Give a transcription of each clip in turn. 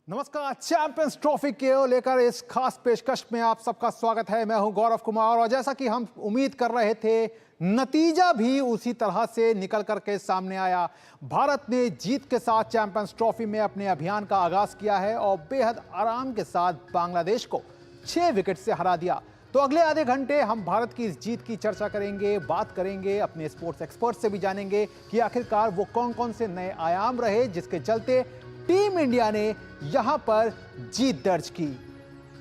नमस्कार। Champions trophy के लेकर इस खास पेशकश में आप सबका स्वागत है। मैं हूं गौरव कुमार और जैसा कि हम उम्मीद कर रहे थे, नतीजा भी उसी तरह से निकल करके सामने आया। भारत ने जीत के साथ चैंपियंस ट्रॉफी में अपने अभियान का आगाज किया है और बेहद आराम के साथ बांग्लादेश को 6 विकेट से हरा दिया। तो अगले आधे घंटे हम भारत की इस जीत की चर्चा करेंगे, बात करेंगे, अपने स्पोर्ट्स एक्सपर्ट से भी जानेंगे कि आखिरकार वो कौन कौन से नए आयाम रहे जिसके चलते टीम इंडिया ने यहां पर जीत दर्ज की।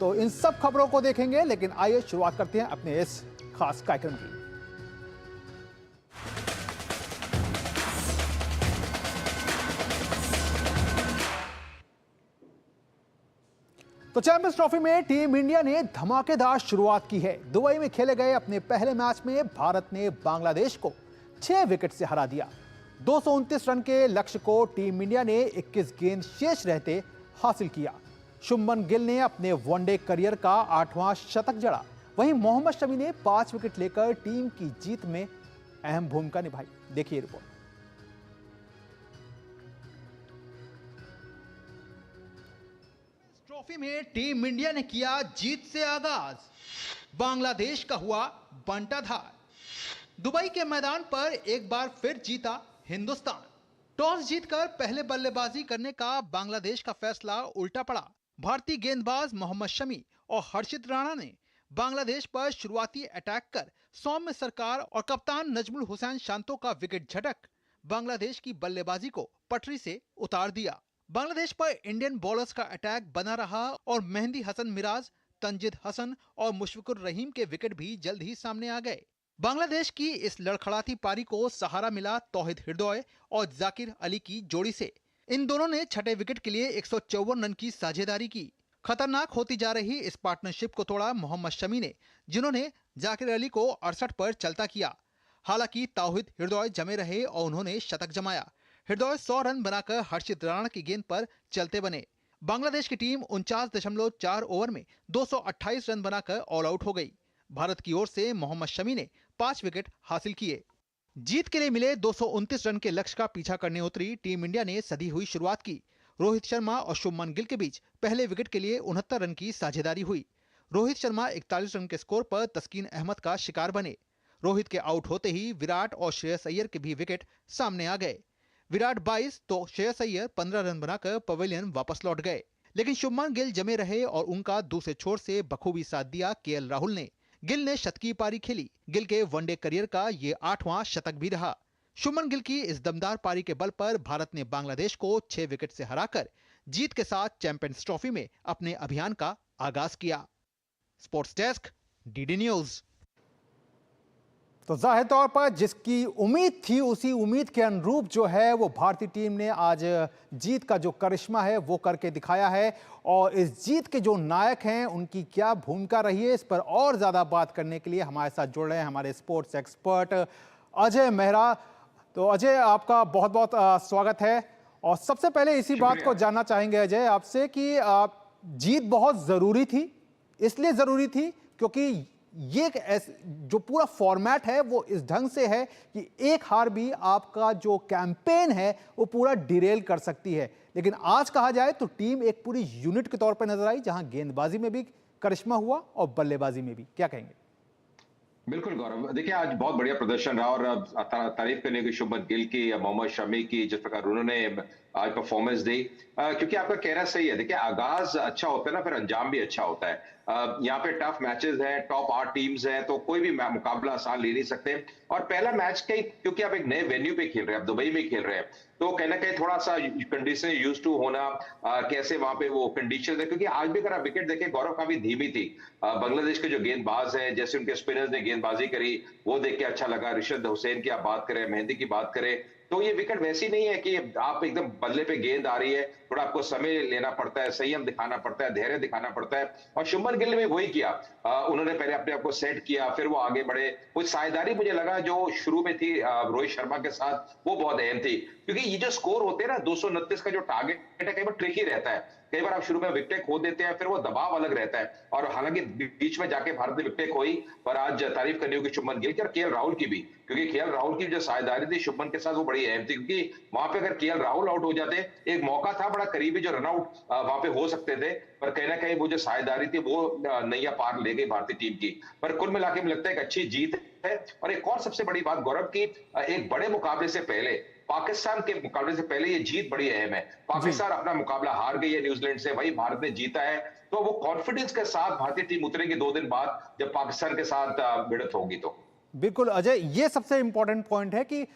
तो इन सब खबरों को देखेंगे, लेकिन आइए शुरुआत करते हैं अपने इस खास कार्यक्रम की। तो चैंपियंस ट्रॉफी में टीम इंडिया ने धमाकेदार शुरुआत की है। दुबई में खेले गए अपने पहले मैच में भारत ने बांग्लादेश को 6 विकेट से हरा दिया। 229 रन के लक्ष्य को टीम इंडिया ने 21 गेंद शेष रहते हासिल किया। शुभमन गिल ने अपने वनडे करियर का 8वां शतक जड़ा। वहीं मोहम्मद शमी ने 5 विकेट लेकर टीम की जीत में अहम भूमिका निभाई। देखिए रिपोर्ट। ट्रॉफी में टीम इंडिया ने किया जीत से आगाज। बांग्लादेश का हुआ बंटाधार। दुबई के मैदान पर एक बार फिर जीता हिंदुस्तान। टॉस जीतकर पहले बल्लेबाजी करने का बांग्लादेश का फैसला उल्टा पड़ा। भारतीय गेंदबाज मोहम्मद शमी और हर्षित राणा ने बांग्लादेश पर शुरुआती अटैक कर सौम्य सरकार और कप्तान नजमुल हुसैन शांतो का विकेट झटक बांग्लादेश की बल्लेबाजी को पटरी से उतार दिया। बांग्लादेश पर इंडियन बॉलर्स का अटैक बना रहा और मेहंदी हसन मिराज, तंजिद हसन और मुशफिकुर रहीम के विकेट भी जल्द ही सामने आ गए। बांग्लादेश की इस लड़खड़ाती पारी को सहारा मिला तौहिद हृदय और जाकिर अली की जोड़ी से। इन दोनों ने छठे विकेट के लिए 154 रन की साझेदारी की। खतरनाक होती जा रही इस पार्टनरशिप को तोड़ा मोहम्मद शमी ने, जिन्होंने जाकिर अली को 68 पर चलता किया। हालांकि तौहिद हृदय जमे रहे और उन्होंने शतक जमाया। हृदय 100 रन बनाकर हर्षित राणा की गेंद पर चलते बने। बांग्लादेश की टीम 49.4 ओवर में 228 रन बनाकर ऑल आउट हो गई। भारत की ओर से मोहम्मद शमी ने 5 विकेट हासिल किए। जीत के लिए मिले 229 रन के लक्ष्य का पीछा करने उतरी टीम इंडिया ने सधी हुई शुरुआत की। रोहित शर्मा और शुभमन गिल के बीच पहले विकेट के लिए 69 रन की साझेदारी हुई। रोहित शर्मा 41 रन के स्कोर पर तस्कीन अहमद का शिकार बने। रोहित के आउट होते ही विराट और श्रेयस अय्यर के भी विकेट सामने आ गए। विराट 22 तो श्रेयस अय्यर 15 रन बनाकर पवेलियन वापस लौट गए। लेकिन शुभमन गिल जमे रहे और उनका दूसरे छोर से बखूबी साथ दिया केएल राहुल ने। गिल ने शतकीय पारी खेली। गिल के वनडे करियर का ये 8वां शतक भी रहा। शुभमन गिल की इस दमदार पारी के बल पर भारत ने बांग्लादेश को 6 विकेट से हराकर जीत के साथ चैंपियंस ट्रॉफी में अपने अभियान का आगाज किया। Sports desk, DD news. तो जाहिर तौर पर जिसकी उम्मीद थी उसी उम्मीद के अनुरूप जो है वो भारतीय टीम ने आज जीत का जो करिश्मा है वो करके दिखाया है। और इस जीत के जो नायक हैं उनकी क्या भूमिका रही है, इस पर और ज्यादा बात करने के लिए हमारे साथ जुड़ रहे हैं हमारे स्पोर्ट्स एक्सपर्ट अजय मेहरा। तो अजय, आपका बहुत बहुत स्वागत है। और सबसे पहले इसी बात को जानना चाहेंगे अजय आपसे कि जीत बहुत जरूरी थी। इसलिए जरूरी थी क्योंकि ये जो पूरा फॉर्मेट है वो इस ढंग से है कि एक हार भी आपका जो कैंपेन है वो पूरा डिरेल कर सकती है। लेकिन आज कहा जाए तो टीम एक पूरी यूनिट के तौर पर नजर आई, जहां गेंदबाजी में भी करिश्मा हुआ और बल्लेबाजी में भी। क्या कहेंगे? बिल्कुल गौरव, देखिए आज बहुत बढ़िया प्रदर्शन रहा और तारीफ करने की शुभमन गिल की, मोहम्मद शमी की, जिस प्रकार उन्होंने आज परफॉर्मेंस दी। क्योंकि आपका कहना सही है। देखिए आगाज अच्छा होता है ना, फिर अंजाम भी अच्छा होता है। यहाँ पे टफ मैचेस हैं, टॉप 8 टीम्स हैं, तो कोई भी मुकाबला आसान ले नहीं सकते। और पहला मैच कहीं क्योंकि आप एक नए वेन्यू पे खेल रहे हैं, आप दुबई में खेल रहे हैं, तो कहीं ना कहीं थोड़ा सा कंडीशन यूज टू होना, कैसे वहां पे वो कंडीशन है। क्योंकि आज भी अगर आप विकेट देखें गौरव, काफी धीमी थी। बांग्लादेश के जो गेंदबाज हैं, जैसे उनके स्पिनर्स ने गेंदबाजी करी, वो देख के अच्छा लगा। रिशद हुसैन की आप बात करें, मेहंदी की बात करें, तो ये विकेट वैसी नहीं है कि आप एकदम बल्ले पे गेंद आ रही है, थोड़ा आपको समय लेना पड़ता है, संयम दिखाना पड़ता है, धैर्य दिखाना पड़ता है। और शुभमन गिल ने भी वही किया। उन्होंने पहले अपने आप को सेट किया, फिर वो आगे बढ़े। कुछ साझेदारी मुझे लगा जो शुरू में थी रोहित शर्मा के साथ, वो बहुत अहम थी। क्योंकि ये जो स्कोर होते हैं ना, 229 का जो टारगेट है, कई बार ट्रिकी रहता है। कई बार आप शुरू में विकेट खो देते हैं, फिर वो दबाव अलग रहता है। और हालांकि बीच में जाके भारत ने विकेट खोई, पर आज तारीफ करनी होगी शुभमन गिल की और केएल राहुल की भी। क्योंकि केएल राहुल की जो साझेदारी थी शुभमन के साथ, वो बड़ी अहम थी। क्योंकि वहां पे अगर केएल राहुल आउट हो जाते, एक मौका था बड़ा करीबी जो रनआउट वहां पे हो सकते थे, पर कहीं ना कहीं वो जो साझेदारी थी वो नैया पार ले गई भारतीय टीम की। पर कुल मिला के मुझे लगता है एक अच्छी जीत है। और एक और सबसे बड़ी बात गौरव की, एक बड़े मुकाबले से पहले, पाकिस्तान के मुकाबले से पहले ये जीत बड़ी अहम है। जी। पाकिस्तान अपना मुकाबला हार गई है न्यूजीलैंड से, वही भारत ने जीता है। तो वो कॉन्फिडेंस के साथ भारतीय टीम उतरेगी 2 दिन बाद जब पाकिस्तान के साथ भिड़ंत होगी। तो बिल्कुल अजय, ये सबसे इंपॉर्टेंट पॉइंट है कि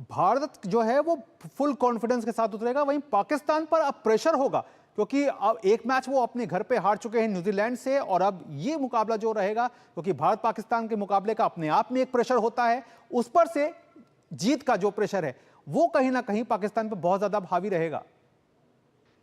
भारत जो है वो फुल कॉन्फिडेंस के साथ उतरेगा, वहीं पाकिस्तान पर अब प्रेशर होगा क्योंकि अब एक मैच वो अपने घर पे हार चुके हैं न्यूजीलैंड से, और अब ये मुकाबला जो रहेगा, क्योंकि भारत पाकिस्तान के मुकाबले का अपने आप में एक प्रेशर होता है, उस पर से जीत का जो प्रेशर है वो कहीं ना कहीं पाकिस्तान पर बहुत ज्यादा हावी रहेगा।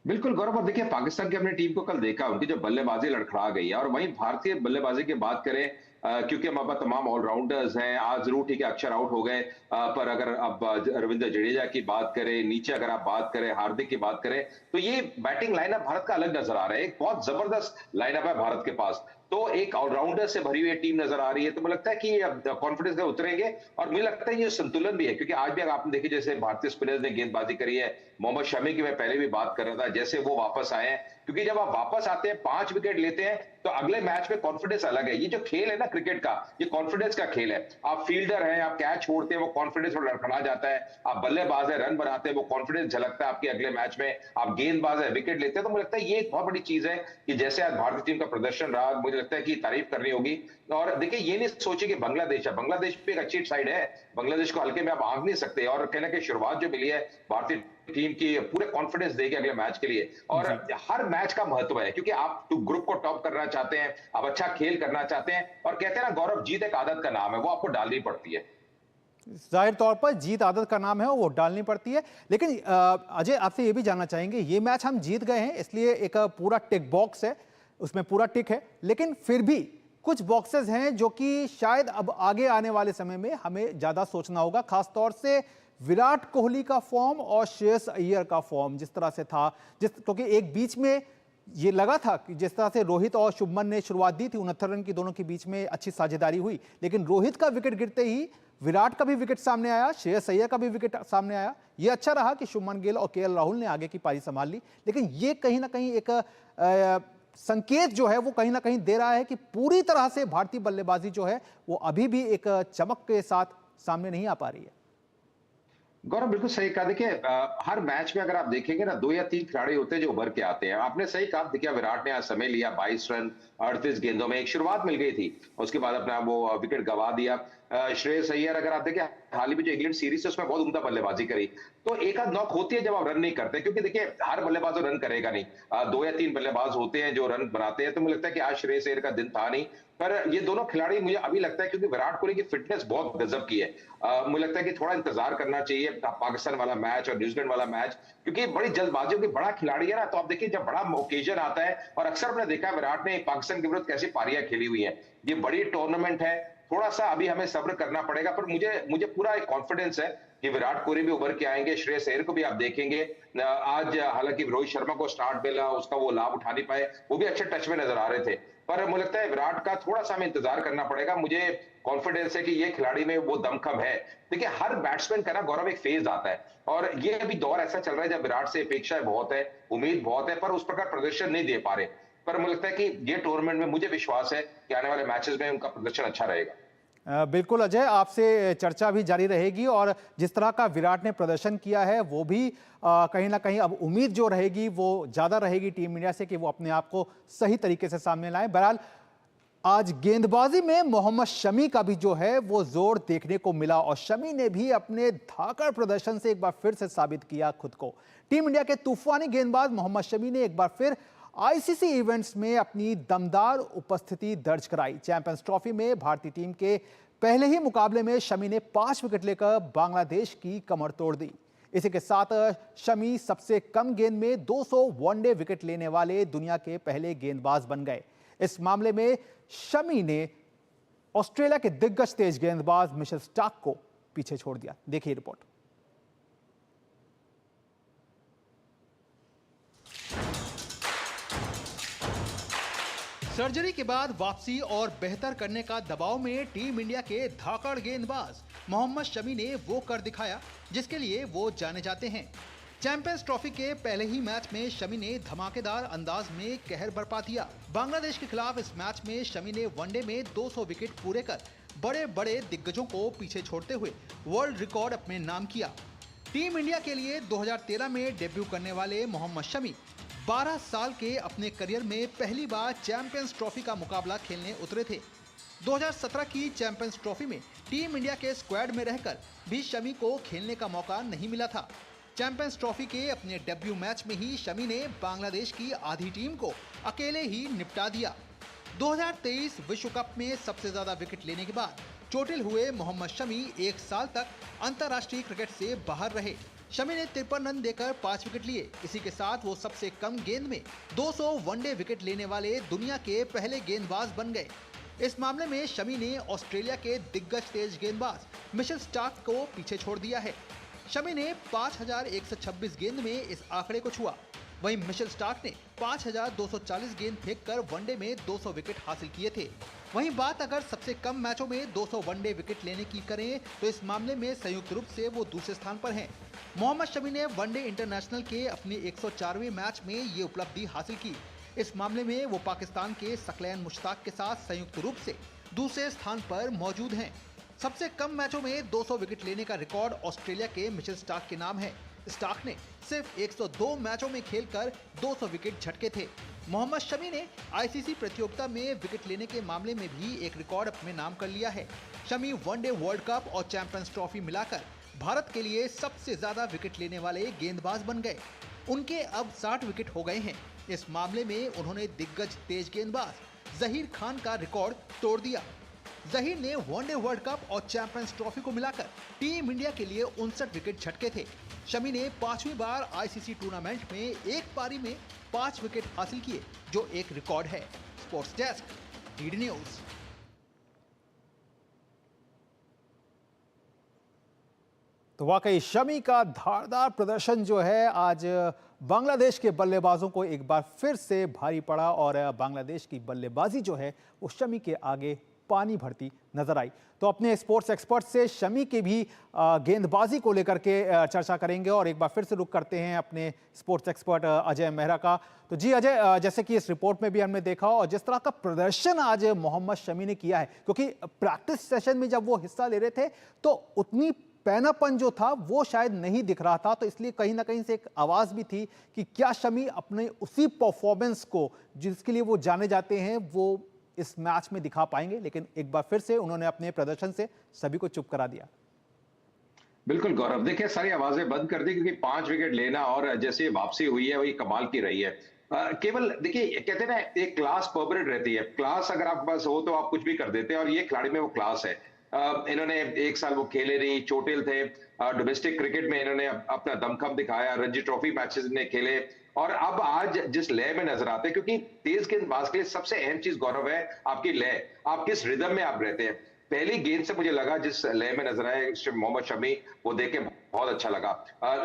बिल्कुल गौरव, और देखिए पाकिस्तान की अपनी टीम को कल देखा, उनकी जो बल्लेबाजी लड़खड़ा गई है। और वहीं भारतीय बल्लेबाजी की बात करें, क्योंकि हमारे पास तमाम ऑलराउंडर्स हैं, आज जरूर ठीक है अक्षर आउट हो गए, पर अगर अब रविंद्र जडेजा की बात करें, नीचे अगर आप बात करें हार्दिक की बात करें, तो ये बैटिंग लाइनअप भारत का अलग नजर आ रहा है। एक बहुत जबरदस्त लाइनअप है भारत के पास, तो एक ऑलराउंडर से भरी हुई टीम नजर आ रही है। तो मुझे लगता है कि कॉन्फिडेंस का उतरेंगे, और मुझे लगता है ये संतुलन भी है, क्योंकि आज भी अगर आपने देखी जैसे भारतीय स्पिनर्स ने गेंदबाजी करी है, मोहम्मद शमी की मैं पहले भी बात कर रहा था, जैसे वो वापस आए हैं, क्योंकि जब आप वापस आते हैं 5 विकेट लेते हैं तो अगले मैच में कॉन्फिडेंस अलग है। ये जो खेल है ना क्रिकेट का, ये कॉन्फिडेंस का खेल है। आप फील्डर हैं, आप कैच छोड़ते हैं, वो कॉन्फिडेंस लड़खड़ा जाता है। आप बल्लेबाज है, रन बनाते हैं, वो कॉन्फिडेंस झलकता है आपके अगले मैच में। आप गेंदबाज है, विकेट लेते हैं। तो मुझे लगता है ये एक बहुत बड़ी चीज है कि जैसे आज भारतीय टीम का प्रदर्शन रहा, मुझे लगता है कि तारीफ करनी होगी। और देखिए ये नहीं सोचिए कि बांग्लादेश है, बांग्लादेश भी एक अच्छी साइड है, बांग्लादेश को हल्के में आप आंक नहीं सकते। और कहीं ना कहीं शुरुआत जो मिली है भारतीय टीम की, पूरे कॉन्फिडेंस देगी अगले मैच के लिए। और हर मैच का महत्व है, क्योंकि आप ग्रुप को टॉप करना चाहते हैं, आप अच्छा खेल करना चाहते हैं, और कहते हैं ना गौरव, जीत एक आदत का नाम है, वो आपको डालनी पड़ती है। जाहिर तौर पर जीत आदत का नाम है, वो डालनी पड़ती है। लेकिन अजय, आपसे ये भी जानना चाहेंगे, ये मैच हम जीत गए हैं इसलिए एक पूरा टिक बॉक्स है, उसमें पूरा टिक है, लेकिन फिर भी कुछ बॉक्सेस हैं जो कि शायद अब आगे आने वाले समय में हमें ज्यादा सोचना होगा, खासतौर से विराट कोहली का फॉर्म और श्रेयस अय्यर का फॉर्म जिस तरह से था, क्योंकि एक बीच में ये लगा था कि जिस तरह से रोहित और शुभमन ने शुरुआत दी थी, 69 रन की दोनों के बीच में अच्छी साझेदारी हुई, लेकिन रोहित का विकेट गिरते ही विराट का भी विकेट सामने आया, श्रेयस अय्यर का भी विकेट सामने आया। ये अच्छा रहा कि शुभमन गिल और केएल राहुल ने आगे की पारी संभाल ली, लेकिन ये कहीं ना कहीं एक संकेत जो है वो कहीं ना कहीं दे रहा है कि पूरी तरह से भारतीय बल्लेबाजी जो है वो अभी भी एक चमक के साथ सामने नहीं आ पा रही है। गौरव बिल्कुल सही कहा। देखिए हर मैच में अगर आप देखेंगे ना, 2 या 3 खिलाड़ी होते हैं जो उभर के आते हैं। आपने सही कहा, देखिए विराट ने आज समय लिया, 22 रन 38 गेंदों में, एक शुरुआत मिल गई थी, उसके बाद अपना वो विकेट गंवा दिया। श्रेयस अय्यर अगर आप देखें हाल ही में जो इंग्लैंड सीरीज है उसमें बहुत उम्दा बल्लेबाजी करी, तो एक आध नॉक होती है जब आप रन नहीं करते, क्योंकि देखिए हर बल्लेबाज रन करेगा नहीं, 2 या 3 बल्लेबाज होते हैं जो रन बनाते हैं। तो मुझे लगता है कि आज श्रेयस अय्यर का दिन था नहीं, पर ये दोनों खिलाड़ी मुझे अभी लगता है, क्योंकि विराट कोहली की फिटनेस बहुत गजब की है, मुझे लगता है कि थोड़ा इंतजार करना चाहिए पाकिस्तान वाला मैच और न्यूजीलैंड वाला मैच, क्योंकि बड़ी जल्दबाजी होगी, बड़ा खिलाड़ी है ना। तो आप देखिए जब बड़ा ओकेजन आता है, और अक्सर हमने देखा है विराट ने पाकिस्तान के विरुद्ध कैसी पारियां खेली हुई है, ये बड़ी टूर्नामेंट है, थोड़ा सा अभी हमें सब्र करना पड़ेगा। पर मुझे पूरा एक कॉन्फिडेंस है कि विराट कोहली भी उभर के आएंगे, श्रेयस अय्यर को भी आप देखेंगे। आज हालांकि रोहित शर्मा को स्टार्ट मिला, उसका वो लाभ उठा नहीं पाए, वो भी अच्छे टच में नजर आ रहे थे, पर मुझे लगता है विराट का थोड़ा सा हमें इंतजार करना पड़ेगा। मुझे कॉन्फिडेंस है कि ये खिलाड़ी में वो दमखम है। देखिए हर बैट्समैन का ना गौरव एक फेज आता है, और ये अभी दौर ऐसा चल रहा है जब विराट से अपेक्षाएं बहुत है, उम्मीद बहुत है, पर उस प्रकार प्रदर्शन नहीं दे पा रहे। पर मुझे लगता है कि ये टूर्नामेंट में मुझे विश्वास है कि आने वाले मैचेस में उनका प्रदर्शन अच्छा रहेगा। बिल्कुल अजय, आपसे चर्चा भी जारी रहेगी, और जिस तरह का विराट ने प्रदर्शन किया है वो भी कहीं ना कहीं अब उम्मीद जो रहेगी वो ज़्यादा रहेगी टीम इंडिया से कि वो अपने आप को सही तरीके से सामने लाएं। बहरहाल आज गेंदबाजी में मोहम्मद शमी का भी जो है वो जोर देखने को मिला, और शमी ने भी अपने धाकड़ प्रदर्शन से एक बार फिर से साबित किया खुद को। टीम इंडिया के तूफानी गेंदबाज मोहम्मद शमी ने एक बार फिर आईसीसी इवेंट्स में अपनी दमदार उपस्थिति दर्ज कराई। चैंपियंस ट्रॉफी में भारतीय टीम के पहले ही मुकाबले में शमी ने 5 विकेट लेकर बांग्लादेश की कमर तोड़ दी। इसी के साथ शमी सबसे कम गेंद में 200 वनडे विकेट लेने वाले दुनिया के पहले गेंदबाज बन गए। इस मामले में शमी ने ऑस्ट्रेलिया के दिग्गज तेज गेंदबाज मिशेल स्टार्क को पीछे छोड़ दिया। देखिए रिपोर्ट। सर्जरी के बाद वापसी और बेहतर करने का दबाव में टीम इंडिया के धाकड़ गेंदबाज मोहम्मद शमी ने वो कर दिखाया जिसके लिए वो जाने जाते हैं। चैंपियंस ट्रॉफी के पहले ही मैच में शमी ने धमाकेदार अंदाज में कहर बरपा दिया। बांग्लादेश के खिलाफ इस मैच में शमी ने वनडे में 200 विकेट पूरे कर बड़े बड़े दिग्गजों को पीछे छोड़ते हुए वर्ल्ड रिकॉर्ड अपने नाम किया। टीम इंडिया के लिए 2013 में डेब्यू करने वाले मोहम्मद शमी 12 साल के अपने करियर में पहली बार चैंपियंस ट्रॉफी का मुकाबला खेलने उतरे थे। 2017 की चैंपियंस ट्रॉफी में टीम इंडिया के स्क्वाड में रहकर भी शमी को खेलने का मौका नहीं मिला था। चैंपियंस ट्रॉफी के अपने डेब्यू मैच में ही शमी ने बांग्लादेश की आधी टीम को अकेले ही निपटा दिया। 2023 विश्व कप में सबसे ज्यादा विकेट लेने के बाद चोटिल हुए मोहम्मद शमी एक साल तक अंतर्राष्ट्रीय क्रिकेट से बाहर रहे। शमी ने 53 रन देकर 5 विकेट लिए। इसी के साथ वो सबसे कम गेंद में 200 वनडे विकेट लेने वाले दुनिया के पहले गेंदबाज बन गए। इस मामले में शमी ने ऑस्ट्रेलिया के दिग्गज तेज गेंदबाज मिशेल स्टार्क को पीछे छोड़ दिया है। शमी ने 5126 गेंद में इस आंकड़े को छुआ। वहीं मिशेल स्टार्क ने 5240 गेंद फेंककर वनडे में 200 विकेट हासिल किए थे। वहीं बात अगर सबसे कम मैचों में 200 वनडे विकेट लेने की करें तो इस मामले में संयुक्त रूप से वो दूसरे स्थान पर हैं। मोहम्मद शमी ने वनडे इंटरनेशनल के अपने 104वें मैच में ये उपलब्धि हासिल की। इस मामले में वो पाकिस्तान के सकलैन मुश्ताक के साथ संयुक्त रूप से दूसरे स्थान पर मौजूद हैं। सबसे कम मैचों में 200 विकेट लेने का रिकॉर्ड ऑस्ट्रेलिया के मिशेल स्टार्क के नाम है। स्टार्क ने सिर्फ 102 मैचों में खेलकर 200 विकेट झटके थे। मोहम्मद शमी ने आईसीसी प्रतियोगिता में विकेट लेने के मामले में भी एक रिकॉर्ड अपने नाम कर लिया है। शमी वनडे वर्ल्ड कप और चैंपियंस ट्रॉफी मिलाकर भारत के लिए सबसे ज्यादा विकेट लेने वाले गेंदबाज बन गए। उनके अब 60 विकेट हो गए हैं। इस मामले में उन्होंने दिग्गज तेज गेंदबाज जहीर खान का रिकॉर्ड तोड़ दिया। जहीर ने वनडे वर्ल्ड कप और चैंपियंस ट्रॉफी को मिलाकर टीम इंडिया के लिए 59 विकेट झटके थे। शमी ने 5वीं बार आईसीसी टूर्नामेंट में एक पारी में 5 विकेट हासिल किए, जो एक रिकॉर्ड है। Sports desk, DD news. तो वाकई शमी का धारदार प्रदर्शन जो है आज बांग्लादेश के बल्लेबाजों को एक बार फिर से भारी पड़ा और बांग्लादेश की बल्लेबाजी जो है वो शमी के आगे पानी भरती नजर आई। तो अपने स्पोर्ट्स एक्सपर्ट से शमी की भी गेंदबाजी को लेकर के चर्चा करेंगे और एक बार फिर से रुख करते हैं अपने स्पोर्ट्स एक्सपर्ट अजय मेहरा का। तो जी अजय, जैसे कि इस रिपोर्ट में भी हमने देखा और जिस तरह का प्रदर्शन आज मोहम्मद शमी ने किया है, क्योंकि प्रैक्टिस सेशन में जब वो हिस्सा ले रहे थे तो उतनी पैनापन जो था वो शायद नहीं दिख रहा था, तो इसलिए कहीं ना कहीं से एक आवाज भी थी कि क्या शमी अपने उसी परफॉर्मेंस को जिसके लिए वो जाने जाते हैं वो इस मैच में दिखा पाएंगे। लेकिन एक बार फिर से उन्होंने अपने प्रदर्शन से सभी को चुप करा दिया। बिल्कुल गौरव, देखिए सारी आवाजें बंद कर दी, क्योंकि 5 विकेट लेना और जैसे वापसी हुई है वही कमाल की रही है। केवल देखिए, कहते हैं ना एक क्लास परमानेंट रहती है। क्लास अगर आपके पास हो तो आप कुछ भी कर देते हैं, और ये खिलाड़ी में वो क्लास है। इन्होंने एक साल वो खेले नहीं, चोटिल थे। डोमेस्टिक क्रिकेट में इन्होंने अपना दमखम दिखाया, रणजी ट्रॉफी मैचेस ने खेले, और अब आज जिस लय में नजर आते हैं, क्योंकि तेज गेंदबाज के लिए सबसे अहम चीज गौरव है आपकी लय, आप किस रिदम में आप रहते हैं। पहली गेंद से मुझे लगा जिस लय में नजर आए मोहम्मद शमी, वो देख के बहुत अच्छा लगा।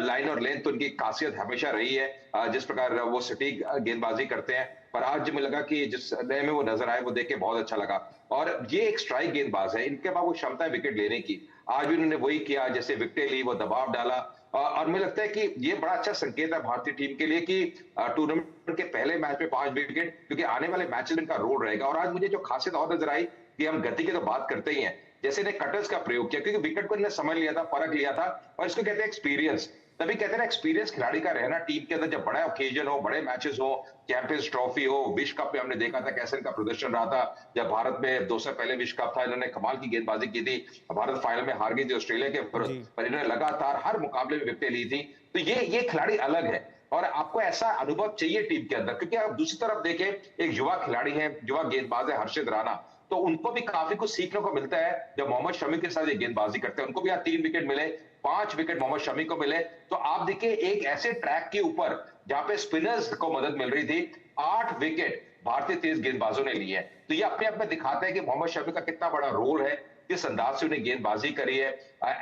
लाइन और लेंथ तो उनकी खासियत हमेशा रही है, जिस प्रकार वो सटीक गेंदबाजी करते हैं, पर आज मुझे लगा कि जिस लय में वो नजर आए वो देख के बहुत अच्छा लगा। और ये एक स्ट्राइक गेंदबाज है, इनके पास वो क्षमता है विकेट लेने की। आज भी उन्होंने वही किया, जैसे विकेट ली, वो दबाव डाला, और मुझे लगता है कि ये बड़ा अच्छा संकेत है भारतीय टीम के लिए कि टूर्नामेंट के पहले मैच में 5 विकेट, क्योंकि आने वाले मैचेस में इनका रोल रहेगा। और आज मुझे जो खासियत और नजर आई कि हम गति की तो बात करते ही हैं, जैसे इन्हें कटर्स का प्रयोग किया, क्योंकि विकेट को इन्हें समझ लिया था, परख लिया था, और इसको कहते हैं एक्सपीरियंस। तभी कहते हैं ना एक्सपीरियंस खिलाड़ी का रहना टीम के अंदर, जब बड़ा ओकेजन हो, बड़े मैचेस हो, चैंपियंस ट्रॉफी हो, विश्व कप में हमने देखा था कैसे इनका प्रदर्शन रहा था। जब भारत में 2 साल पहले विश्व कप था, इन्होंने कमाल की गेंदबाजी की थी। भारत फाइनल में हार गई थी ऑस्ट्रेलिया के विरुद्ध, पर इन्होंने लगातार हर मुकाबले में विकेटें ली थी। तो ये खिलाड़ी अलग है, और आपको ऐसा अनुभव चाहिए टीम के अंदर। क्योंकि आप दूसरी तरफ देखें, एक युवा खिलाड़ी है, युवा गेंदबाज है हर्षित राणा, तो उनको भी काफी कुछ सीखने को मिलता है जब मोहम्मद शमी के साथ ये गेंदबाजी करते हैं। उनको भी यहाँ 3 विकेट मिले, 5 विकेट मोहम्मद शमी को मिले। तो आप देखिए, एक ऐसे ट्रैक के ऊपर जहां पे स्पिनर्स को मदद मिल रही थी, 8 विकेट भारतीय तेज गेंदबाजों ने लिए। तो ये अपने आप में दिखाता है कि मोहम्मद शमी का कितना बड़ा रोल है, किस अंदाज से उन्हें गेंदबाजी करी है।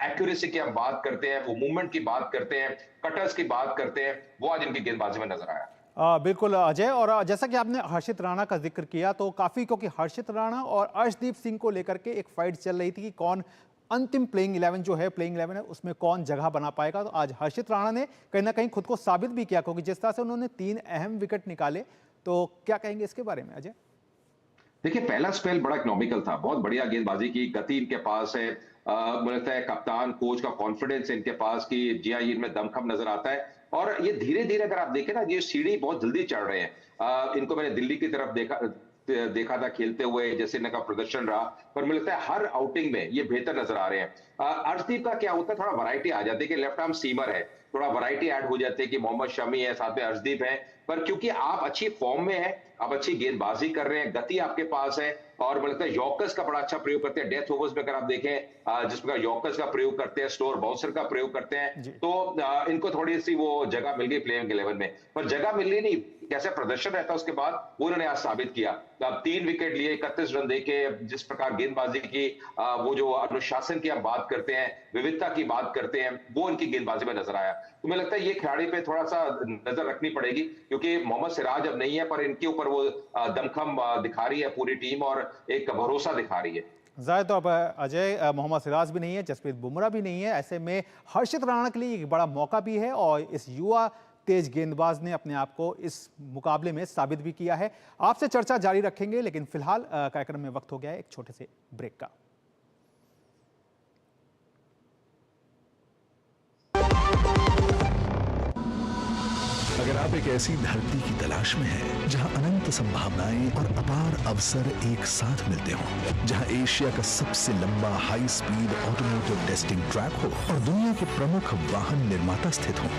एक्यूरेसी की हम बात करते हैं, वो मूवमेंट की बात करते हैं, कटर्स की बात करते हैं, वो आज इनकी गेंदबाजी में नजर आया। बिल्कुल अजय, और जैसा कि आपने हर्षित राणा का जिक्र किया, तो काफ़ी, क्योंकि हर्षित राणा और अर्शदीप सिंह को लेकर के एक फाइट चल रही थी कि कौन अंतिम प्लेइंग 11 जो है, प्लेइंग 11 है, उसमें कौन जगह बना पाएगा। तो आज हर्षित राणा ने कहीं ना कहीं खुद को साबित भी किया, क्योंकि जिस तरह से उन्होंने 3 अहम विकेट निकाले। तो क्या कहेंगे इसके बारे में अजय? देखिए, पहला स्पेल बड़ा इकोनॉमिकल था, बहुत बढ़िया गेंदबाजी की, गति इनके पास है। मुझे लगता है कप्तान कोच का कॉन्फिडेंस इनके पास कि जी हाँ, इनमें दमखम नजर आता है। और ये धीरे धीरे अगर आप देखें ना, ये सीढ़ी बहुत जल्दी चढ़ रहे हैं। इनको मैंने दिल्ली की तरफ देखा था खेलते हुए, जैसे इनका प्रदर्शन रहा, पर मुझे लगता है हर आउटिंग में ये बेहतर नजर आ रहे हैं। अर्शदीप का क्या होता है, थोड़ा वैरायटी आ जाती है कि लेफ्ट आर्म सीमर है, थोड़ा वैरायटी ऐड हो जाती है कि मोहम्मद शमी है, साथ में अर्शदीप है। पर क्योंकि आप अच्छी फॉर्म में है, आप अच्छी गेंदबाजी कर रहे हैं, गति आपके पास है, और मुझे लगता है यॉर्कर्स का बड़ा अच्छा प्रयोग करते हैं डेथ ओवर्स में। अगर आप देखें जिस प्रकार यॉर्कर्स का प्रयोग करते हैं, स्लोअर बाउंसर का प्रयोग करते हैं, तो इनको थोड़ी सी वो जगह मिल गई प्लेइंग 11 में। पर जगह मिलनी नहीं, कैसे प्रदर्शन रहता है उसके बाद वो उन्होंने आज साबित किया। अब 3 विकेट लिए, 31 रन देके, जिस प्रकार गेंदबाजी की, वो जो अनुशासन की हम बात करते हैं, विविधता की बात करते हैं, वो इनकी गेंदबाजी में नजर आया। तो मुझे लगता है ये खिलाड़ी पे थोड़ा सा नजर रखनी पड़ेगी, क्योंकि मोहम्मद सिराज अब नहीं है, पर इनके ऊपर वो दमखम दिखा रही है पूरी टीम और एक भरोसा दिखा रही है। जाहिर तौर पर अजय, मोहम्मद सिराज भी नहीं है, जसप्रीत बुमराह भी नहीं है। ऐसे में हर्षित राणा के लिए एक बड़ा मौका भी है, और इस युवा तेज गेंदबाज ने अपने आप को इस मुकाबले में साबित भी किया है। आपसे चर्चा जारी रखेंगे, लेकिन फिलहाल कार्यक्रम में वक्त हो गया है एक छोटे से ब्रेक का। अगर आप एक ऐसी धरती की तलाश में हैं जहां अनंत संभावनाएं और अपार अवसर एक साथ मिलते हों, जहां एशिया का सबसे लंबा high speed automotive testing track हो और दुनिया के प्रमुख वाहन निर्माता स्थित हों,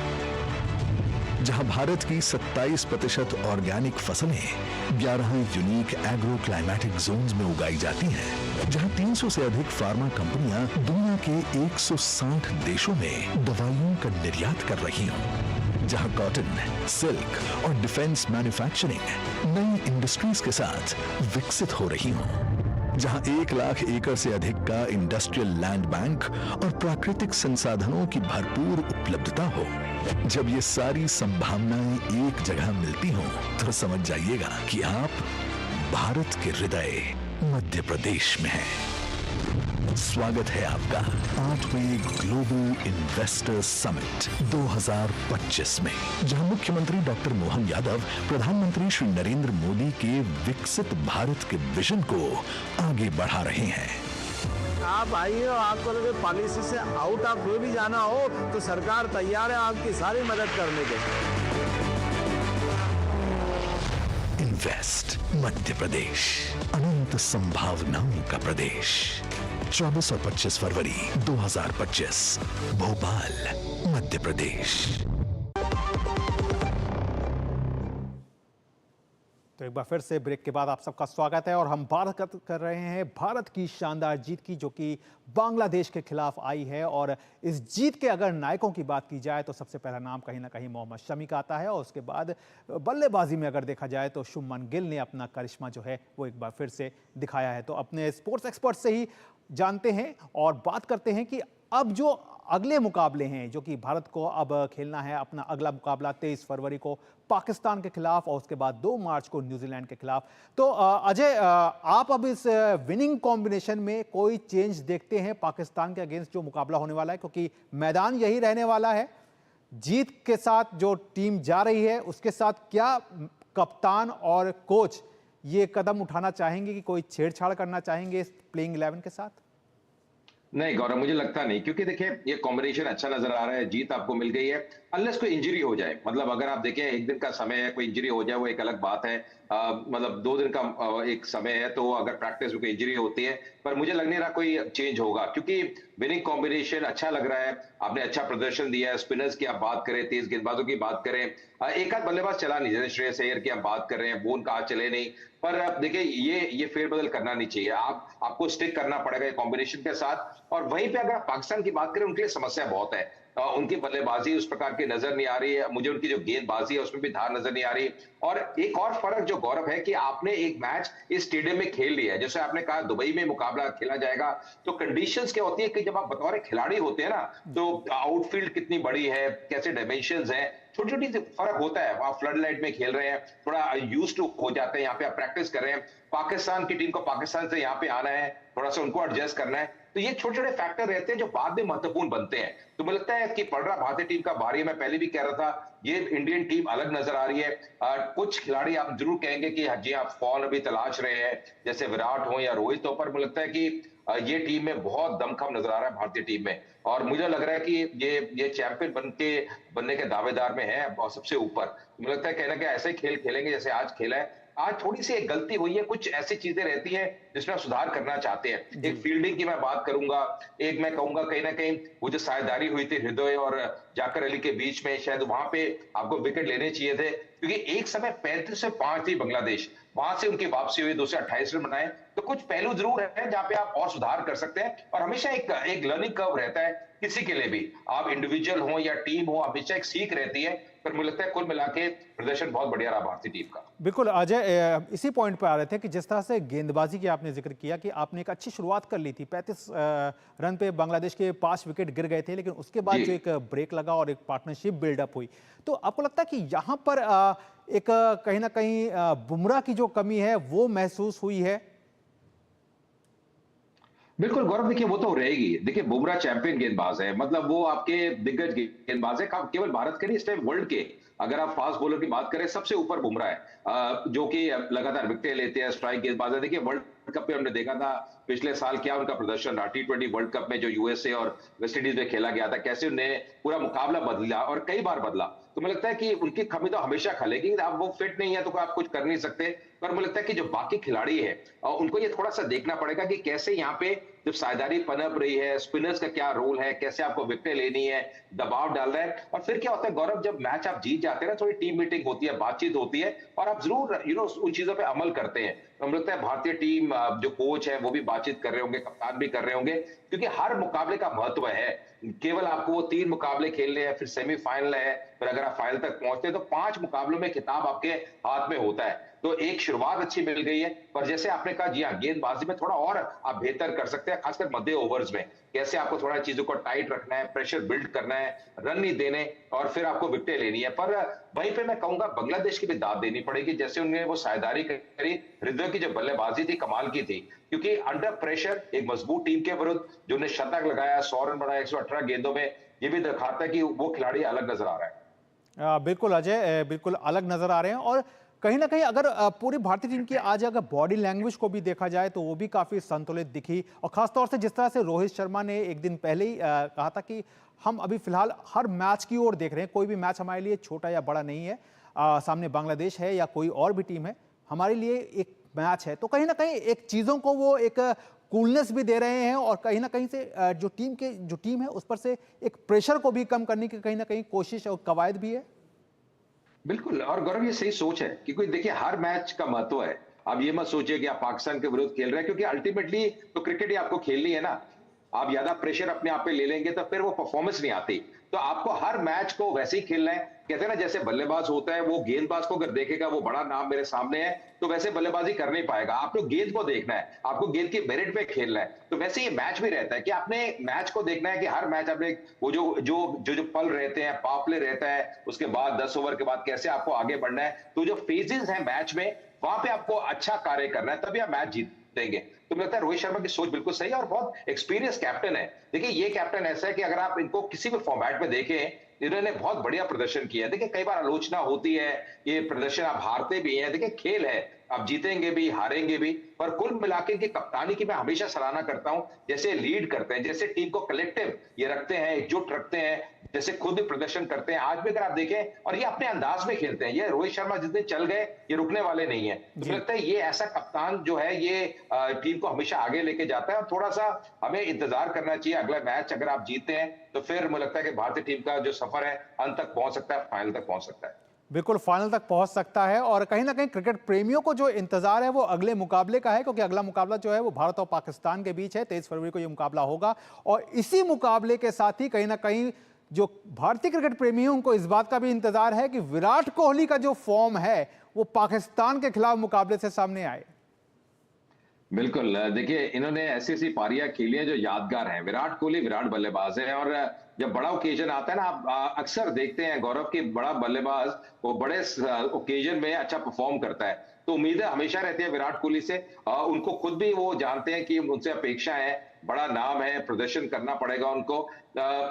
जहां भारत की 27% ऑर्गेनिक फसलें 11 यूनिक एग्रो क्लाइमेटिक जोन्स में उगाई जाती हैं, जहां 300 से अधिक फार्मा कंपनियां दुनिया के 160 देशों में दवाइयों का निर्यात कर रही हों, जहां कॉटन, सिल्क और डिफेंस मैन्युफैक्चरिंग नई इंडस्ट्रीज के साथ विकसित हो रही हों, जहां 1 लाख एकड़ से अधिक का इंडस्ट्रियल लैंड बैंक और प्राकृतिक संसाधनों की भरपूर उपलब्धता हो। जब ये सारी संभावनाएं एक जगह मिलती हों, तो समझ जाइएगा कि आप भारत के हृदय मध्य प्रदेश में हैं। स्वागत है आपका 8वें ग्लोबल इन्वेस्टर समिट 2025 में, जहां मुख्यमंत्री डॉक्टर मोहन यादव प्रधानमंत्री श्री नरेंद्र मोदी के विकसित भारत के विजन को आगे बढ़ा रहे हैं। आप आइए और आपको अगर पॉलिसी से आउट ऑफ वे भी जाना हो तो सरकार तैयार है आपकी सारी मदद करने के। इन्वेस्ट मध्य प्रदेश, अनंत संभावनाओं का प्रदेश। 24 और 25 फरवरी 2025, भोपाल, मध्य प्रदेश। तो एक बार फिर से ब्रेक के बाद आप सबका स्वागत है, और हम बात कर रहे हैं भारत की शानदार जीत की, जो कि बांग्लादेश के खिलाफ आई है। और इस जीत के अगर नायकों की बात की जाए तो सबसे पहला नाम कहीं ना कहीं मोहम्मद शमी का आता है, और उसके बाद बल्लेबाजी में अगर देखा जाए तो शुभमन गिल ने अपना करिश्मा जो है वो एक बार फिर से दिखाया है। तो अपने स्पोर्ट्स एक्सपर्ट से ही जानते हैं और बात करते हैं कि अब जो अगले मुकाबले हैं, जो कि भारत को अब खेलना है अपना अगला मुकाबला 23 फरवरी को पाकिस्तान के खिलाफ, और उसके बाद 2 मार्च को न्यूजीलैंड के खिलाफ। तो अजय, आप अब इस विनिंग कॉम्बिनेशन में कोई चेंज देखते हैं पाकिस्तान के अगेंस्ट जो मुकाबला होने वाला है? क्योंकि मैदान यही रहने वाला है, जीत के साथ जो टीम जा रही है उसके साथ क्या कप्तान और कोच ये कदम उठाना चाहेंगे कि कोई छेड़छाड़ करना चाहेंगे इस प्लेइंग 11 के साथ? नहीं गौरव, मुझे लगता नहीं, क्योंकि देखिए ये कॉम्बिनेशन अच्छा नजर आ रहा है, जीत आपको मिल गई है, अनलेस कोई इंजरी हो जाए। मतलब अगर आप देखें 1 दिन का समय है, कोई इंजरी हो जाए वो एक अलग बात है। मतलब 2 दिन का एक समय है, तो अगर प्रैक्टिस में कोई इंजरी होती है, पर मुझे लग नहीं रहा कोई चेंज होगा, क्योंकि विनिंग कॉम्बिनेशन अच्छा लग रहा है। आपने अच्छा प्रदर्शन दिया है, स्पिनर्स की आप बात करें, तेज गेंदबाजों की बात करें, एक आध बल्लेबाज चला नहीं, जैसे श्रेयस अय्यर की आप बात कर रहे हैं, वो उनका आज चले नहीं। पर देखिए ये फेरबदल करना नहीं चाहिए, आपको स्टिक करना पड़ेगा कॉम्बिनेशन के साथ। और वहीं पे अगर आप पाकिस्तान की बात करें, उनके लिए समस्या बहुत है, उनकी बल्लेबाजी उस प्रकार की नजर नहीं आ रही है मुझे, उनकी जो गेंदबाजी है उसमें भी धार नजर नहीं आ रही। और एक और फर्क जो गौरव है कि आपने एक मैच इस स्टेडियम में खेल लिया है, जैसे आपने कहा दुबई में मुकाबला खेला जाएगा, तो कंडीशंस क्या होती है कि जब आप बतौर खिलाड़ी होते हैं ना, तो आउटफील्ड कितनी बड़ी है, कैसे डायमेंशंस हैं, छोटी छोटी फर्क होता है। आप फ्लड लाइट में खेल रहे हैं, थोड़ा यूज टू हो जाते हैं, यहाँ पे आप प्रैक्टिस कर रहे हैं। पाकिस्तान की टीम को पाकिस्तान से यहाँ पे आना है, थोड़ा सा उनको एडजस्ट करना है। तो ये छोटे छोटे फैक्टर रहते हैं जो बाद में महत्वपूर्ण बनते हैं। तो मुझे लगता है कि पढ़ रहा भारतीय टीम का बारी, मैं पहले भी कह रहा था, ये इंडियन टीम अलग नजर आ रही है। कुछ खिलाड़ी आप जरूर कहेंगे कि जी आप फॉर्म अभी तलाश रहे हैं, जैसे विराट हो या रोहित हो, पर मुझे लगता है कि ये टीम में बहुत दमखम नजर आ रहा है भारतीय टीम में। और मुझे लग रहा है कि ये चैंपियन बनने के दावेदार में है और सबसे ऊपर। मुझे लगता है कहना कि ऐसे खेल खेलेंगे जैसे आज खेला है। आज थोड़ी सी एक गलती हुई है, कुछ ऐसी चीजें रहती हैं जिसमें आप सुधार करना चाहते हैं। एक फील्डिंग की मैं बात करूंगा, एक मैं कहूंगा कहीं ना कहीं वो जो साझेदारी हुई थी हृदय और जाकर अली के बीच में, शायद वहां पे आपको विकेट लेने चाहिए थे, क्योंकि एक समय 35 से 5 थी बांग्लादेश, वहां से उनकी वापसी हुई, 228 रन बनाए। तो कुछ पहलू जरूर है जहां पे आप और सुधार कर सकते हैं। और हमेशा एक लर्निंग कर्व रहता है किसी के लिए भी, आप इंडिविजुअल हो या टीम हो, हमेशा एक सीख रहती है। पर मुझे लगता है कुल मिला के प्रदर्शन बहुत बढ़िया रहा भारतीय टीम का। बिल्कुल अजय, इसी पॉइंट पे आ रहे थे कि जिस तरह से गेंदबाजी की आपने जिक्र किया कि आपने एक अच्छी शुरुआत कर ली थी, 35 रन पे बांग्लादेश के 5 विकेट गिर गए थे, लेकिन उसके बाद जो एक ब्रेक लगा और एक पार्टनरशिप बिल्डअप हुई, तो आपको लगता है कि यहाँ पर एक कहीं ना कहीं बुमराह की जो कमी है वो महसूस हुई है? बिल्कुल गौरव, देखिए वो तो रहेगी। देखिए बुमराह चैंपियन गेंदबाज है, मतलब वो आपके दिग्गज गेंदबाज है, केवल भारत के नहीं, इस टाइम वर्ल्ड के अगर आप फास्ट बॉलर की बात करें सबसे ऊपर बुमराह है, जो कि लगातार विकेट लेते हैं, स्ट्राइक गेंदबाज है। देखिए वर्ल्ड कप में हमने देखा था पिछले साल क्या उनका प्रदर्शन रहा, T20 वर्ल्ड कप में जो यूएसए और वेस्ट इंडीज में खेला गया था, कैसे उन्हें पूरा मुकाबला बदला और कई बार बदला। तो मुझे लगता है कि उनकी कमी तो हमेशा खलेगी, अब वो फिट नहीं है तो आप कुछ कर नहीं सकते। पर मुझे लगता है कि जो बाकी खिलाड़ी है उनको ये थोड़ा सा देखना पड़ेगा कि कैसे यहाँ पे जब साझेदारी पनप रही है, स्पिनर्स का क्या रोल है, कैसे आपको विकेट लेनी है, दबाव डालना है। और फिर क्या होता है गौरव, जब मैच आप जीत जाते हैं ना, थोड़ी टीम मीटिंग होती है, बातचीत होती है और आप जरूर उन चीजों पे अमल करते हैं। तो मुझे लगता है भारतीय टीम जो कोच है वो भी बातचीत कर रहे होंगे, कप्तान भी कर रहे होंगे, क्योंकि हर मुकाबले का महत्व है। केवल आपको वो 3 मुकाबले खेलने हैं, फिर सेमीफाइनल है, फिर अगर आप फाइनल तक पहुंचते हैं तो 5 मुकाबलों में खिताब आपके हाथ में होता है। तो एक शुरुआत अच्छी मिल गई है, पर जैसे आपने कहा जी हाँ, गेंदबाजी में थोड़ा और आप बेहतर कर सकते हैं, खासकर मध्य ओवर्स में कैसे आपको थोड़ा चीजों को टाइट रखना है, प्रेशर बिल्ड करना है, रन नहीं देने और फिर आपको विकेट लेनी है। पर वहीं पे मैं कहूंगा बांग्लादेश की भी दाद देनी पड़ेगी, जैसे उन्होंने वो साझेदारी करी, हृदय की जो बल्लेबाजी थी कमाल की थी, क्योंकि अंडर प्रेशर एक मजबूत टीम के विरुद्ध जो उन्हें शतक लगाया, 100 रन बनाया 118 गेंदों में, ये भी दिखाता है कि वो खिलाड़ी अलग नजर आ रहा है। बिल्कुल अजय, बिल्कुल अलग नजर आ रहे हैं। और कहीं ना कहीं अगर पूरी भारतीय टीम की आज अगर बॉडी लैंग्वेज को भी देखा जाए तो वो भी काफी संतुलित दिखी, और खासतौर से जिस तरह से रोहित शर्मा ने एक दिन पहले ही कहा था कि हम अभी फिलहाल हर मैच की ओर देख रहे हैं, कोई भी मैच हमारे लिए छोटा या बड़ा नहीं है, सामने बांग्लादेश है या कोई और भी टीम है, हमारे लिए एक मैच है। तो कहीं ना कहीं एक चीजों को वो एक कूलनेस भी दे रहे हैं, और कहीं ना कहीं से जो टीम है उस पर से एक प्रेशर को भी कम करने की कहीं ना कहीं कोशिश और कवायद भी है। बिल्कुल, और गौरव ये सही सोच है, क्योंकि देखिए हर मैच का महत्व है। आप ये मत सोचिए कि आप पाकिस्तान के विरुद्ध खेल रहे हैं, क्योंकि अल्टीमेटली तो क्रिकेट ही आपको खेलनी है ना। आप ज्यादा प्रेशर अपने आप पे ले लेंगे तो फिर वो परफॉर्मेंस नहीं आती। तो आपको हर मैच को वैसे ही खेलना है। कहते हैं ना, जैसे बल्लेबाज होता है वो गेंदबाज को अगर देखेगा वो बड़ा नाम मेरे सामने है, तो वैसे बल्लेबाजी कर नहीं पाएगा। आपको गेंद को देखना है, आपको गेंद की मेरिट पे खेलना है। तो वैसे ये मैच भी रहता है कि आपने मैच को देखना है कि हर मैच आपने वो जो पल रहते हैं, पावर प्ले रहता है, उसके बाद 10 ओवर के बाद कैसे आपको आगे बढ़ना है। तो जो फेजेस हैं मैच में, वहां पे आपको अच्छा कार्य करना है, तभी आप मैच जीतेंगे। तो मुझे लगता है रोहित शर्मा की सोच बिल्कुल सही है और बहुत एक्सपीरियंस कैप्टन है। देखिए ये कैप्टन ऐसा है कि अगर आप इनको किसी भी फॉर्मेट में देखें, इन्होंने बहुत बढ़िया प्रदर्शन किया है। देखिए कई बार आलोचना होती है, ये प्रदर्शन आप हारते भी हैं, देखिए खेल है, आप जीतेंगे भी हारेंगे भी, पर कुल मिलाकर की कप्तानी की मैं हमेशा सराहना करता हूं। जैसे लीड करते हैं, जैसे टीम को कलेक्टिव ये रखते हैं, एकजुट रखते हैं, जैसे खुद भी प्रदर्शन करते हैं। आज भी अगर आप देखें, और ये अपने अंदाज में खेलते हैं, ये रोहित शर्मा जितने चल गए ये रुकने वाले नहीं है। तो लगता है ये ऐसा कप्तान जो है ये टीम को हमेशा आगे लेके जाता है। और थोड़ा सा हमें इंतजार करना चाहिए, अगला मैच अगर आप जीते हैं तो फिर मुझे लगता है कि भारतीय टीम का जो सफर है अंत तक पहुंच सकता है, फाइनल तक पहुंच सकता है। बिल्कुल फाइनल तक पहुंच सकता है। और कहीं ना कहीं क्रिकेट प्रेमियों को जो इंतजार है वो अगले मुकाबले का है, क्योंकि अगला मुकाबला जो है वो भारत और पाकिस्तान के बीच है। 23 फरवरी को ये मुकाबला होगा, और इसी मुकाबले के साथ ही कहीं ना कहीं जो भारतीय क्रिकेट प्रेमियों उनको इस बात का भी इंतजार है कि विराट कोहली का जो फॉर्म है वो पाकिस्तान के खिलाफ मुकाबले से सामने आए। बिल्कुल, देखिए इन्होंने ऐसी ऐसी पारियां खेली हैं जो यादगार हैं। विराट कोहली विराट बल्लेबाज है, और जब बड़ा ओकेजन आता है ना, आप अक्सर देखते हैं गौरव की बड़ा बल्लेबाज वो बड़े ओकेजन में अच्छा परफॉर्म करता है। तो उम्मीदें हमेशा रहती है विराट कोहली से। उनको खुद भी वो जानते हैं कि उनसे अपेक्षा है, बड़ा नाम है, प्रदर्शन करना पड़ेगा उनको।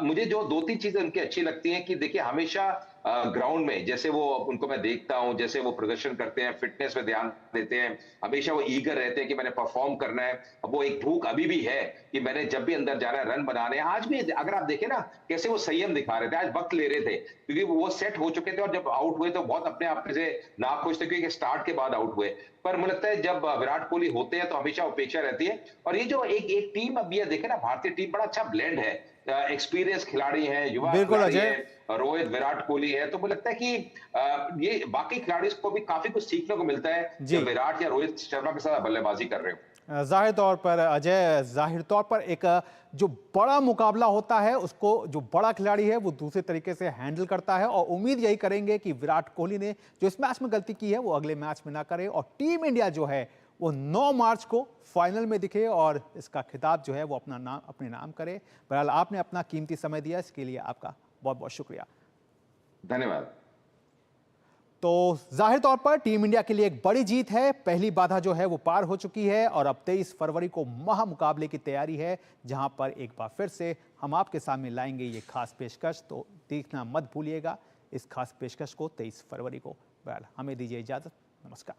मुझे जो 2-3 चीजें उनकी अच्छी लगती हैं कि देखिए हमेशा ग्राउंड में जैसे वो उनको मैं देखता हूं, जैसे वो प्रदर्शन करते हैं, फिटनेस पे ध्यान देते हैं, हमेशा वो ईगर रहते हैं कि मैंने परफॉर्म करना है। अब वो एक भूख अभी भी है कि मैंने जब भी अंदर जाना है, रन बनाने हैं। आज भी अगर आप देखें ना, कैसे वो संयम दिखा रहे थे, आज वक्त ले रहे थे, क्योंकि वो सेट हो चुके थे और जब आउट हुए तो बहुत अपने आप से नाखुश थे, क्योंकि स्टार्ट के बाद आउट हुए। पर मुझे लगता है जब विराट कोहली होते हैं तो हमेशा अपेक्षा रहती है। और ये जो एक एक टीम अब ये देखे ना, भारतीय टीम बड़ा अच्छा ब्लेंड है, एक्सपीरियंस खिलाड़ी हैं, युवा बिल्कुल खिलाड़ी अजय। हैं, रोहित, विराट कोहली है। तो मुझे लगता है कि ये बाकी खिलाड़ी को भी काफी कुछ सीखने को मिलता है जी। जब विराट या रोहित शर्मा के साथ बल्लेबाजी कर रहे हो। जाहिर तौर पर अजय, जाहिर तौर पर एक जो बड़ा मुकाबला होता है उसको जो बड़ा खिलाड़ी है वो दूसरे तरीके से हैंडल करता है, और उम्मीद यही करेंगे कि विराट कोहली ने जो इस मैच में गलती की है वो अगले मैच में ना करे, और टीम इंडिया जो है वो 9 मार्च को फाइनल में दिखे और इसका खिताब जो है वो अपने नाम करे। बहरहाल आपने अपना कीमती समय दिया, इसके लिए आपका बहुत बहुत शुक्रिया। धन्यवाद। तो जाहिर तौर पर टीम इंडिया के लिए एक बड़ी जीत है, पहली बाधा जो है वो पार हो चुकी है, और अब 23 फरवरी को महा मुकाबले की तैयारी है, जहां पर एक बार फिर से हम आपके सामने लाएंगे ये खास पेशकश। तो देखना मत भूलिएगा इस खास पेशकश को 23 फरवरी को। बहरहाल हमें दीजिए इजाजत, नमस्कार।